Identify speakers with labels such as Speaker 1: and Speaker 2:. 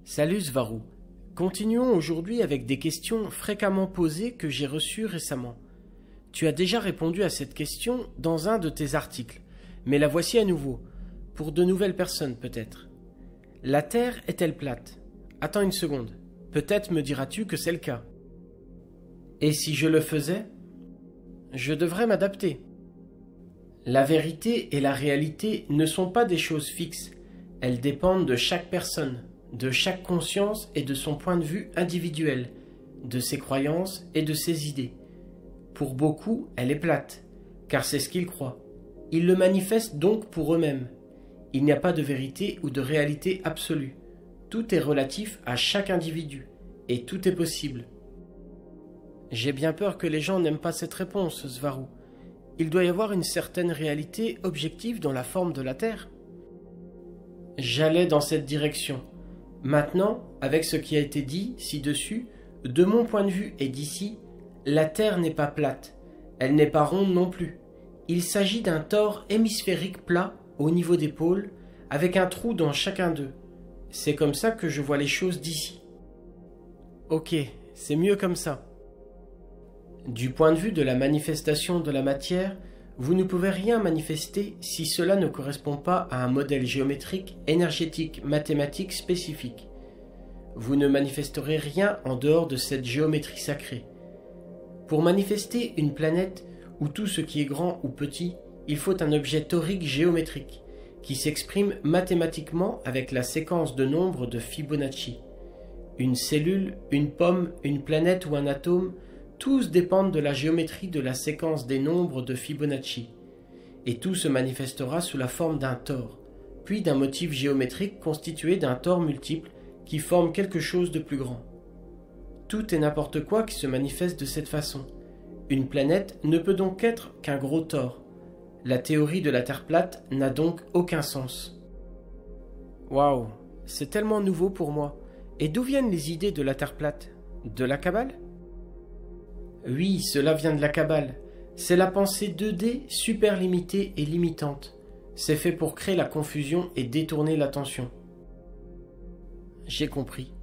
Speaker 1: Salut Svarou. Continuons aujourd'hui avec des questions fréquemment posées que j'ai reçues récemment. Tu as déjà répondu à cette question dans un de tes articles, mais la voici à nouveau, pour de nouvelles personnes peut-être. La Terre est-elle plate? Attends une seconde, peut-être me diras-tu que c'est le cas. Et si je le faisais? Je devrais m'adapter. La vérité et la réalité ne sont pas des choses fixes, elles dépendent de chaque personne, de chaque conscience et de son point de vue individuel, de ses croyances et de ses idées. Pour beaucoup, elle est plate, car c'est ce qu'ils croient. Ils le manifestent donc pour eux-mêmes. Il n'y a pas de vérité ou de réalité absolue. Tout est relatif à chaque individu, et tout est possible. J'ai bien peur que les gens n'aiment pas cette réponse, Svarou. Il doit y avoir une certaine réalité objective dans la forme de la Terre. J'allais dans cette direction. Maintenant, avec ce qui a été dit ci-dessus, de mon point de vue et d'ici, la Terre n'est pas plate, elle n'est pas ronde non plus. Il s'agit d'un tore hémisphérique plat au niveau des pôles, avec un trou dans chacun d'eux. C'est comme ça que je vois les choses d'ici. Ok, c'est mieux comme ça. Du point de vue de la manifestation de la matière, vous ne pouvez rien manifester si cela ne correspond pas à un modèle géométrique, énergétique, mathématique spécifique. Vous ne manifesterez rien en dehors de cette géométrie sacrée. Pour manifester une planète ou tout ce qui est grand ou petit, il faut un objet torique géométrique qui s'exprime mathématiquement avec la séquence de nombres de Fibonacci. Une cellule, une pomme, une planète ou un atome, tous dépendent de la géométrie de la séquence des nombres de Fibonacci, et tout se manifestera sous la forme d'un tore, puis d'un motif géométrique constitué d'un tore multiple qui forme quelque chose de plus grand. Tout et n'importe quoi qui se manifeste de cette façon. Une planète ne peut donc être qu'un gros tore. La théorie de la Terre plate n'a donc aucun sens. Waouh, c'est tellement nouveau pour moi. Et d'où viennent les idées de la Terre plate? De la Kabbale? Oui, cela vient de la Kabbale. C'est la pensée 2D super limitée et limitante. C'est fait pour créer la confusion et détourner l'attention. J'ai compris.